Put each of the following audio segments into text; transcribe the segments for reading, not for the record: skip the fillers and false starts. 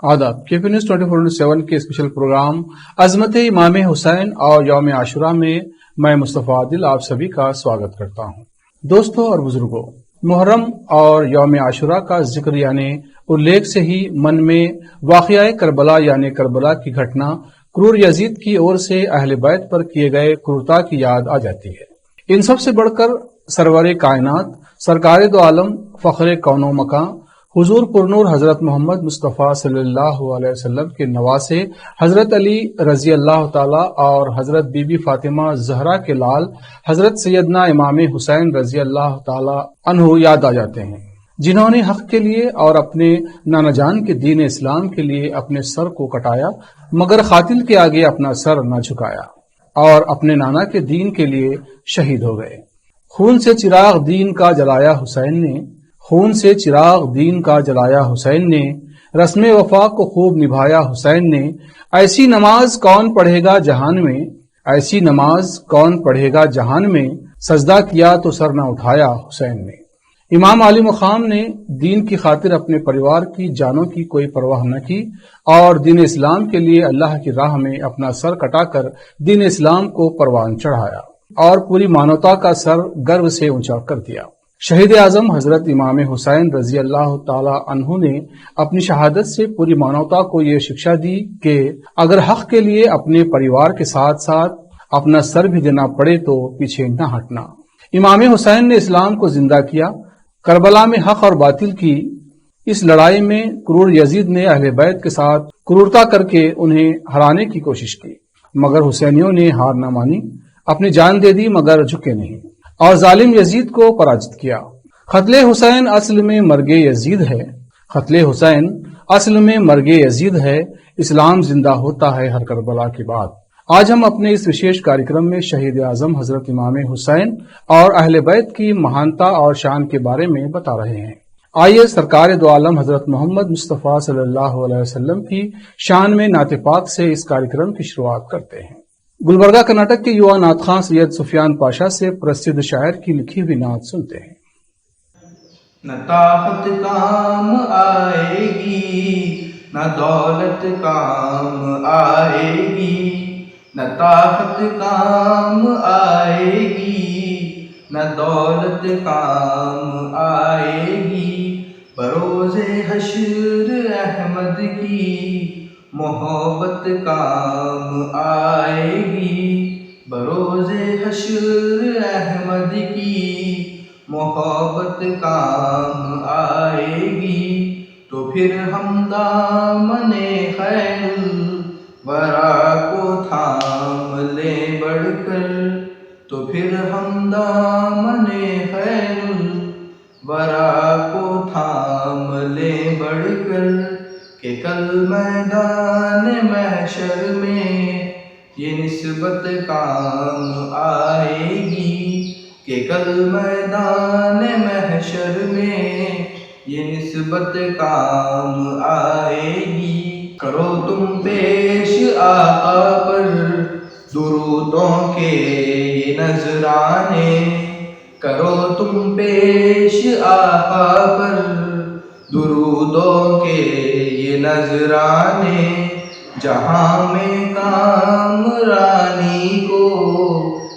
आदाब। KP news 24/7 के special programme अजमत इमाम हुसैन और यौम आशुरा में मैं मुस्तफ़ा आदिल आप सभी का स्वागत करता हूं। दोस्तों और बुजुर्गों, मुहर्रम और यौम आशुरा का जिक्र यानी उल्लेख से ही मन में वाक़या करबला यानी करबला की घटना क्रूर यजीद की ओर से अहले बैत पर किए गए क्रूरता की याद आ जाती है। इन सब से बढ़कर सरवर कायनात सरकार दो आलम फख्र कौनो मकां हुजूर पुरनूर हजरत मोहम्मद मुस्तफ़ा सल्लल्लाहु अलैहि वसल्लम के नवासे हजरत अली रजी अल्लाह ताला और हजरत बीबी फातिमा जहरा के लाल हजरत सैयदना इमाम हुसैन रजी अल्लाह ताला अन्हु याद आ जाते हैं, जिन्होंने हक के लिए और अपने नाना जान के दीन इस्लाम के लिए अपने सर को कटाया, मगर कातिल के आगे अपना सर न झुकाया और अपने नाना के दीन के लिए शहीद हो गए। खून से चिराग दीन का जलाया हुसैन ने, खून से चिराग दीन का जलाया हुसैन ने, रस्म वफा को खूब निभाया हुसैन ने। ऐसी नमाज कौन पढ़ेगा जहान में, ऐसी नमाज कौन पढ़ेगा जहान में, सजदा किया तो सर न उठाया हुसैन ने। इमाम आली मुकाम ने दीन की खातिर अपने परिवार की जानों की कोई परवाह न की और दीन इस्लाम के लिए अल्लाह की राह में अपना सर कटाकर दीन इस्लाम को परवान चढ़ाया और पूरी मानवता का सर गर्व से ऊंचा कर दिया। शहीद आजम हजरत इमाम हुसैन रजी अल्लाह ताला अन्हु ने अपनी शहादत से पूरी मानवता को ये शिक्षा दी कि अगर हक के लिए अपने परिवार के साथ साथ अपना सर भी देना पड़े तो पीछे न हटना। इमाम हुसैन ने इस्लाम को जिंदा किया। करबला में हक और बातिल की इस लड़ाई में क्रूर यजीद ने अहले बैत के साथ क्रूरता करके उन्हें हराने की कोशिश की, मगर हुसैनियों ने हार न मानी, अपनी जान दे दी मगर झुके नहीं और जालिम यजीद को पराजित किया। कत्ले हुसैन असल में मर्गे यजीद है, कत्ले हुसैन असल में मर्गे यजीद है, इस्लाम जिंदा होता है हर करबला के बाद। आज हम अपने इस विशेष कार्यक्रम में शहीद आजम हजरत इमाम हुसैन और अहले बैत की महानता और शान के बारे में बता रहे हैं। आइए सरकार दो आलम हजरत मोहम्मद मुस्तफ़ा सल्लल्लाहु अलैहि वसल्लम की शान में नाते पाक से इस कार्यक्रम की शुरुआत करते हैं। गुलबर्गा कर्नाटक के युवा नात खां सैयद सुफियान पाशा से प्रसिद्ध शायर की लिखी हुई नात सुनते हैं। न ताकत काम आएगी, न दौलत काम आएगी, न ताकत काम आएगी, न दौलत काम आएगी, बरोज़े हश्र अहमद की मोहब्बत काम आएगी, बरोज़े हश्र अहमद की मोहब्बत काम आएगी। तो फिर हम दामने खैरुल वरा को थाम ले बढ़कर, तो फिर हम दामने खैरुल वरा को थाम ले बढ़कर, कि कल मैदान महशर में ये निस्बत काम आएगी, कि कल मैदान महशर में ये निस्बत काम आएगी। करो तुम पेश आका पर दुरूदों के ये नजराने, करो तुम पेश आका पर दुरूदों के ये नजराने, जहां में कामरानी को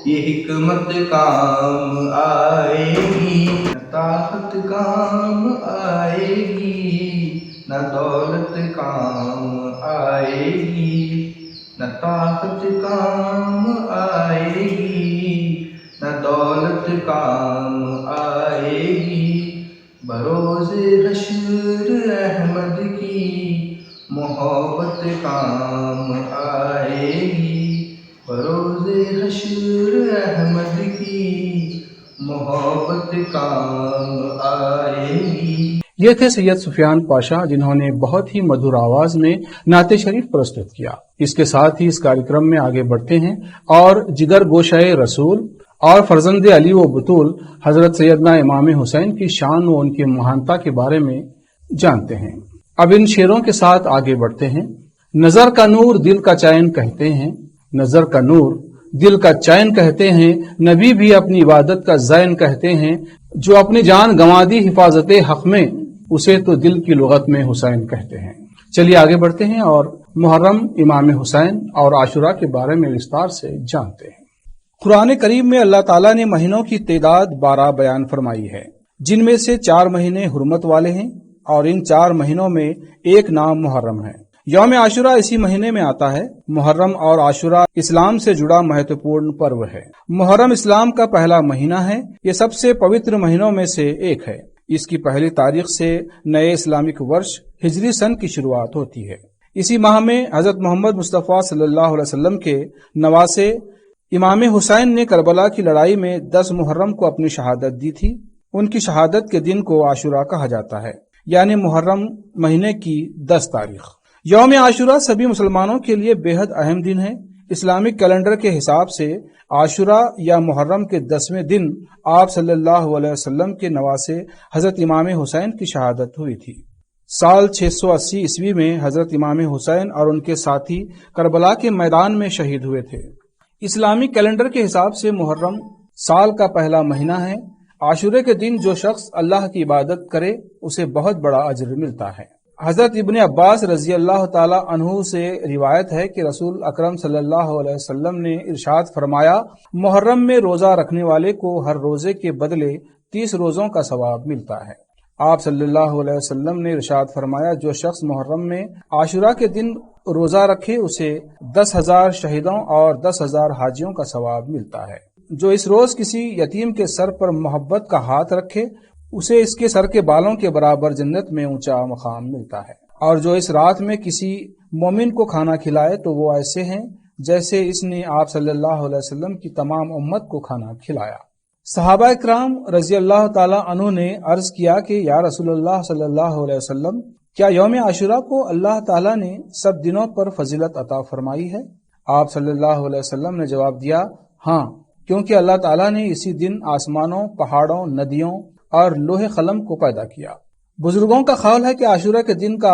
ये हिकमत काम आएगी। न ताकत काम आएगी, न दौलत काम आएगी, न ताकत काम आएगी, न दौलत काम आएगी, बरोज़े हश्र अहमद की मोहब्बत काम आएगी, बरोज़े हश्र अहमद की मोहब्बत काम आएगी। ये थे सैयद सुफियान पाशा, जिन्होंने बहुत ही मधुर आवाज में नाते शरीफ प्रस्तुत किया। इसके साथ ही इस कार्यक्रम में आगे बढ़ते हैं और जिगर गोशाए रसूल और फर्जंद अली व बतूल हजरत सैयदना इमाम हुसैन की शान व उनकी महानता के बारे में जानते हैं। अब इन शेरों के साथ आगे बढ़ते हैं। नजर का नूर दिल का चैन कहते हैं, नजर का नूर दिल का चैन कहते हैं, नबी भी अपनी इबादत का ज़ैन कहते हैं, जो अपनी जान गंवा दी हिफाजत हक में, उसे तो दिल की लुगत में हुसैन कहते हैं। चलिए आगे बढ़ते हैं और मुहर्रम, इमाम हुसैन और आशुरा के बारे में विस्तार से जानते हैं। कुरान करीम में अल्लाह ताला ने महीनों की तादाद 12 बयान फरमाई है, जिनमें से 4 महीने हुर्मत वाले हैं और इन 4 महीनों में एक नाम मुहर्रम है। यौम आशुरा इसी महीने में आता है। मुहर्रम और आशुरा इस्लाम से जुड़ा महत्वपूर्ण पर्व है। मुहर्रम इस्लाम का पहला महीना है। ये सबसे पवित्र महीनों में से एक है। इसकी पहली तारीख से नए इस्लामिक वर्ष हिजरी सन की शुरुआत होती है। इसी माह में हजरत मोहम्मद मुस्तफ़ा सल्लल्लाहु अलैहि वसल्लम के नवासे इमाम हुसैन ने करबला की लड़ाई में 10 मुहर्रम को अपनी शहादत दी थी। उनकी शहादत के दिन को आशुरा कहा जाता है, यानी मुहर्रम महीने की 10 तारीख। यौम आशुरा सभी मुसलमानों के लिए बेहद अहम दिन है। इस्लामिक कैलेंडर के हिसाब से आशुरा या मुहर्रम के 10वें दिन आप सल्लल्लाहु अलैहि वसल्लम के नवासे हजरत इमाम हुसैन की शहादत हुई थी। साल 680 ईस्वी में हजरत इमाम हुसैन और उनके साथी करबला के मैदान में शहीद हुए थे। इस्लामिक कैलेंडर के हिसाब से मुहर्रम साल का पहला महीना है। आशुरे के दिन जो शख्स अल्लाह की इबादत करे उसे बहुत बड़ा अजर मिलता है। हजरत इब्ने अब्बास रजी अल्लाह ताला अन्हु से रिवायत है कि रसूल अकरम सल्लल्लाहु अलैहि वसल्लम ने इरशाद फरमाया, मुहर्रम में रोजा रखने वाले को हर रोजे के बदले 30 रोजों का सवाब मिलता है। आप सल्लल्लाहु अलैहि वसल्लम ने इरशाद फरमाया, जो शख्स मुहर्रम में आशुरा के दिन रोजा रखे उसे 10,000 शहीदों और 10,000 हाजियों का सवाब मिलता है। जो इस रोज किसी यतीम के सर पर मोहब्बत का हाथ रखे उसे इसके सर के बालों के बराबर जन्नत में ऊंचा मकाम मिलता है। और जो इस रात में किसी मोमिन को खाना खिलाए तो वो ऐसे हैं जैसे इसने आप सल्लल्लाहु अलैहि वसल्लम की तमाम उम्मत को खाना खिलाया। सहाबा इकराम रजी अल्लाह ताला अन्हु ने अर्ज किया कि या रसूलल्लाह सल्लल्लाहु अलैहि वसल्लम, क्या यौम आशुरा को अल्लाह ताला ने सब दिनों पर फजीलत अता फरमाई है? आप सल्लल्लाहु अलैहि वसल्लम ने जवाब दिया, हाँ, क्योंकि अल्लाह ताला ने इसी दिन आसमानों, पहाड़ों, नदियों और लोहे कलम को पैदा किया। बुजुर्गों का ख्याल है कि आशुरा के दिन का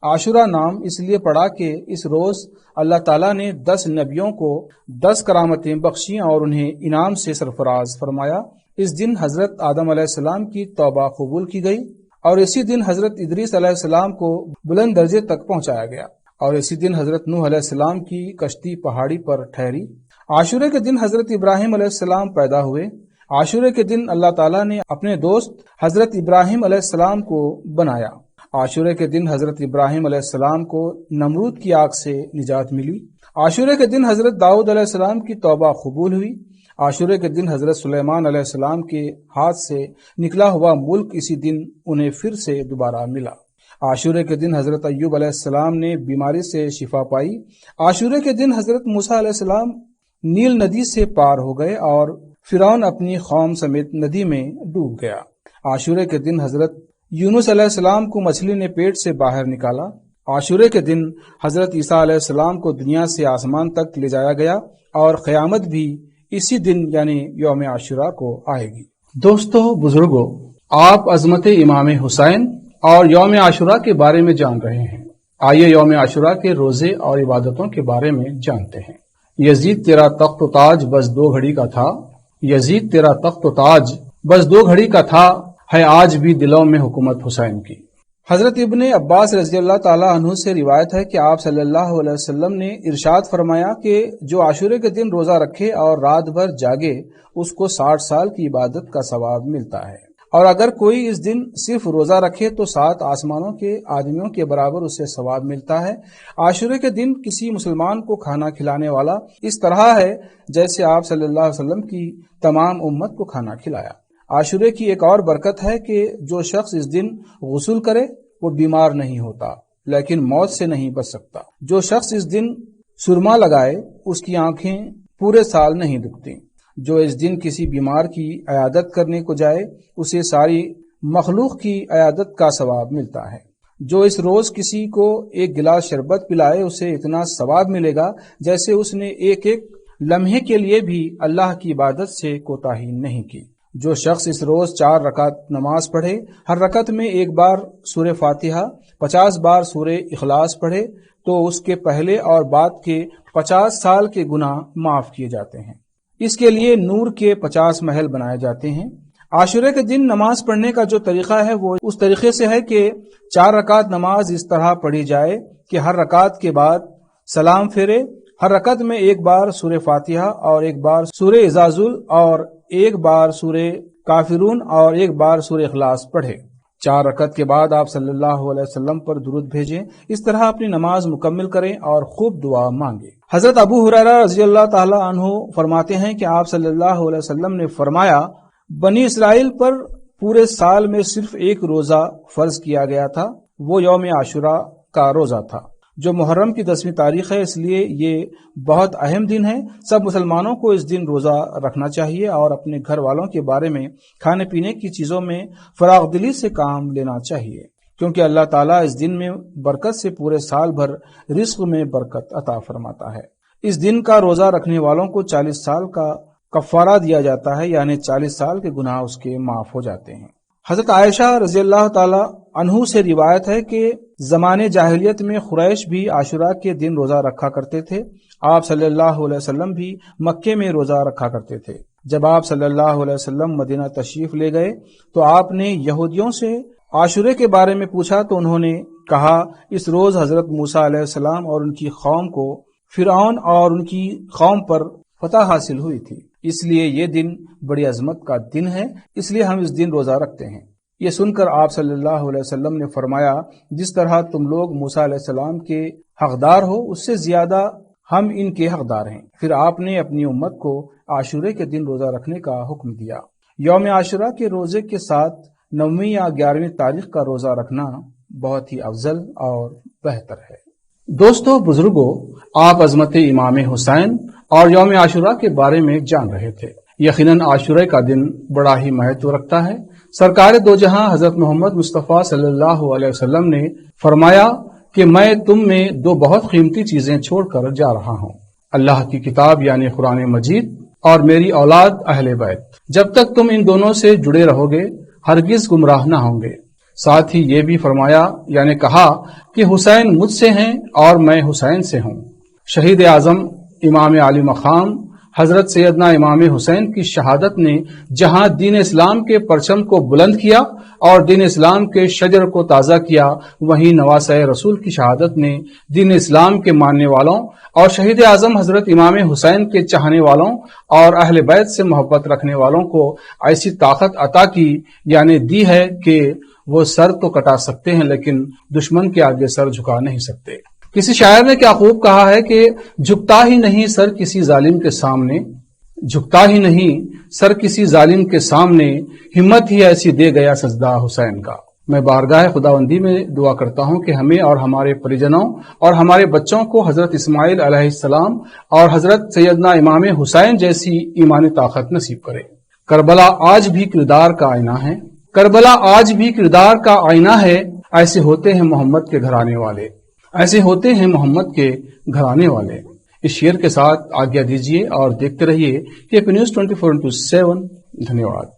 आशुरा नाम इसलिए पड़ा कि इस रोज अल्लाह ताला ने 10 नबियों को 10 करामतें बख्शी और उन्हें इनाम से सरफराज फरमाया। इस दिन हजरत आदम अलैहिस्सलाम की तौबा कबूल की गई और इसी दिन हजरत इदरीस अलैहिस्सलाम को बुलंद दर्जे तक पहुंचाया गया और इसी दिन हजरत नूह अलैहिस्सलाम की कश्ती पहाड़ी पर ठहरी। आशुरे के दिन हजरत इब्राहिम अलैहिस्सलाम पैदा हुए। आशुरे के दिन अल्लाह ताला ने अपने दोस्त हजरत इब्राहिम अलैहिस्सलाम को बनाया। आशुरे के दिन हजरत इब्राहिम अलैहिस्सलाम को नमरूद की आग से निजात मिली। आशुरे के दिन हजरत दाऊद अलैहिस्सलाम की तौबा कबूल हुई। आशुरे के दिन हजरत सुलेमान अलैहिस्सलाम के हाथ से निकला हुआ मुल्क इसी दिन उन्हें फिर से दोबारा मिला। आशुरे के दिन हजरत अय्यूब अलैहिस्सलाम ने बीमारी से शिफा पाई। आशुरे के दिन हजरत मूसा अलैहिस्सलाम नील नदी से पार हो गए और फिरौन अपनी कौम समेत नदी में डूब गया। आशुरे के दिन हजरत यूनुस अलैहिस्सलाम को मछली ने पेट से बाहर निकाला। आशुरे के दिन हजरत ईसा अलैहिस्सलाम को दुनिया से आसमान तक ले जाया गया और क़यामत भी इसी दिन यानी यौम आशुरा को आएगी। दोस्तों, बुजुर्गों, आप अजमत इमाम हुसैन और यौम आशुरा के बारे में जान रहे हैं। आइए यौम आशुरा के रोजे और इबादतों के बारे में जानते हैं। यजीद तेरा तख्त व ताज बस 2 घड़ी का था। यजीद तेरा तख्त व ताज बस 2 घड़ी का था, है आज भी दिलों में हुकूमत हुसैन की। हजरत इब्ने अब्बास रज़ी अल्लाह ताला अन्हु से रिवायत है कि आप सल्लल्लाहु अलैहि वसल्लम ने इरशाद फरमाया कि जो आशुरे के दिन रोजा रखे और रात भर जागे उसको 60 साल की इबादत का सवाब मिलता है, और अगर कोई इस दिन सिर्फ रोजा रखे तो 7 आसमानों के आदमियों के बराबर उसे सवाब मिलता है। आशुरे के दिन किसी मुसलमान को खाना खिलाने वाला इस तरह है जैसे आप सल्लल्लाहु अलैहि वसल्लम की तमाम उम्मत को खाना खिलाया। आशुरे की एक और बरकत है कि जो शख्स इस दिन गुस्ल करे वो बीमार नहीं होता लेकिन मौत से नहीं बच सकता। जो शख्स इस दिन सुरमा लगाए उसकी आंखें पूरे साल नहीं दुखती। जो इस दिन किसी बीमार की अयादत करने को जाए उसे सारी मखलूक की अयादत का सवाब मिलता है। जो इस रोज किसी को एक गिलास शरबत पिलाए उसे इतना सवाब मिलेगा जैसे उसने एक एक लम्हे के लिए भी अल्लाह की इबादत से कोताही नहीं की। जो शख्स इस रोज 4 रकात नमाज पढ़े, हर रकत में 1 बार सूरे फातिहा, 50 बार सूरे इखलास पढ़े तो उसके पहले और बाद के 50 साल के गुनाह माफ किए जाते हैं। इसके लिए नूर के 50 महल बनाए जाते हैं। عاشورے کے دن نماز پڑھنے کا جو طریقہ ہے وہ اس طریقے سے ہے کہ 4 رکعت نماز اس طرح پڑھی جائے کہ ہر رکعت کے بعد سلام پھیرے، ہر رکعت میں ایک بار سورہ فاتحہ اور ایک بار سورہ اعزازل اور ایک بار سورہ کافرون اور ایک بار سورہ اخلاص پڑھے۔ 4 رکعت کے بعد آپ صلی اللہ علیہ وسلم پر درود بھیجیں۔ اس طرح اپنی نماز مکمل کریں اور خوب دعا مانگیں۔ حضرت ابو ہریرہ رضی اللہ تعالی عنہ فرماتے ہیں کہ آپ صلی اللہ علیہ وسلم نے فرمایا، بنی اسرائیل پر پورے سال میں صرف ایک روزہ فرض کیا گیا تھا، وہ یوم عاشورہ کا روزہ تھا جو محرم کی 10ویں تاریخ ہے، اس لیے یہ بہت اہم دن ہے۔ سب مسلمانوں کو اس دن روزہ رکھنا چاہیے اور اپنے گھر والوں کے بارے میں کھانے پینے کی چیزوں میں فراغ دلی سے کام لینا چاہیے، کیونکہ اللہ تعالیٰ اس دن میں برکت سے پورے سال بھر رزق میں برکت عطا فرماتا ہے۔ اس دن کا روزہ رکھنے والوں کو 40 سال کا کفارہ دیا جاتا ہے، یعنی 40 سال کے گناہ اس کے معاف ہو جاتے ہیں۔ حضرت عائشہ رضی اللہ تعالی عنہ سے روایت ہے کہ زمانے جاہلیت میں قریش بھی عاشورہ کے دن روزہ رکھا کرتے تھے۔ آپ صلی اللہ علیہ وسلم بھی مکے میں روزہ رکھا کرتے تھے۔ جب آپ صلی اللہ علیہ وسلم مدینہ تشریف لے گئے تو آپ نے یہودیوں سے عاشورے کے بارے میں پوچھا تو انہوں نے کہا، اس روز حضرت موسیٰ علیہ السلام اور ان کی قوم کو فرعون اور ان کی قوم پر فتح حاصل ہوئی تھی، اس لیے یہ دن بڑی عظمت کا دن ہے، اس لیے ہم اس دن روزہ رکھتے ہیں۔ یہ سن کر آپ صلی اللہ علیہ وسلم نے فرمایا، جس طرح تم لوگ موسیٰ علیہ السلام کے حقدار ہو اس سے زیادہ ہم ان کے حقدار ہیں۔ پھر آپ نے اپنی امت کو عاشورے کے دن روزہ رکھنے کا حکم دیا۔ یوم عاشورہ کے روزے کے ساتھ 9ویں یا 11ویں تاریخ کا روزہ رکھنا بہت ہی افضل اور بہتر ہے۔ دوستو بزرگوں، آپ عظمت امام حسین اور یوم عاشورہ کے بارے میں جان رہے تھے۔ یقیناً عاشورے کا دن بڑا ہی مہتو رکھتا ہے۔ سرکار دو جہاں حضرت محمد مصطفیٰ صلی اللہ علیہ وسلم نے فرمایا کہ میں تم میں 2 بہت قیمتی چیزیں چھوڑ کر جا رہا ہوں، اللہ کی کتاب یعنی قرآن مجید اور میری اولاد اہل بیت۔ جب تک تم ان دونوں سے جڑے رہو گے ہرگز گمراہ نہ ہوں گے۔ ساتھ ہی یہ بھی فرمایا یعنی کہا کہ حسین مجھ سے ہیں اور میں حسین سے ہوں۔ شہید اعظم امام علی مقام حضرت سیدنا امام حسین کی شہادت نے جہاں دین اسلام کے پرچم کو بلند کیا اور دین اسلام کے شجر کو تازہ کیا، وہیں نواسۂ رسول کی شہادت نے دین اسلام کے ماننے والوں اور شہید اعظم حضرت امام حسین کے چاہنے والوں اور اہل بیت سے محبت رکھنے والوں کو ایسی طاقت عطا کی، یعنی دی ہے کہ وہ سر تو کٹا سکتے ہیں لیکن دشمن کے آگے سر جھکا نہیں سکتے۔ کسی شاعر نے کیا خوب کہا ہے کہ جھکتا ہی نہیں سر کسی ظالم کے سامنے، جھکتا ہی نہیں سر کسی ظالم کے سامنے، ہمت ہی ایسی دے گیا سجدہ حسین کا۔ میں بارگاہ خداوندی میں دعا کرتا ہوں کہ ہمیں اور ہمارے پریجنوں اور ہمارے بچوں کو حضرت اسماعیل علیہ السلام اور حضرت سیدنا امام حسین جیسی ایمانی طاقت نصیب کرے۔ کربلا آج بھی کردار کا آئینہ ہے، کربلا آج بھی کردار کا آئینہ ہے۔ ایسے ہوتے ہیں محمد کے گھرانے والے، ایسے ہوتے ہیں محمد کے گھرانے والے۔ اس شعر کے ساتھ آگیا دیجیے اور دیکھتے رہیے KP News 24/7۔ دھنیہ واد۔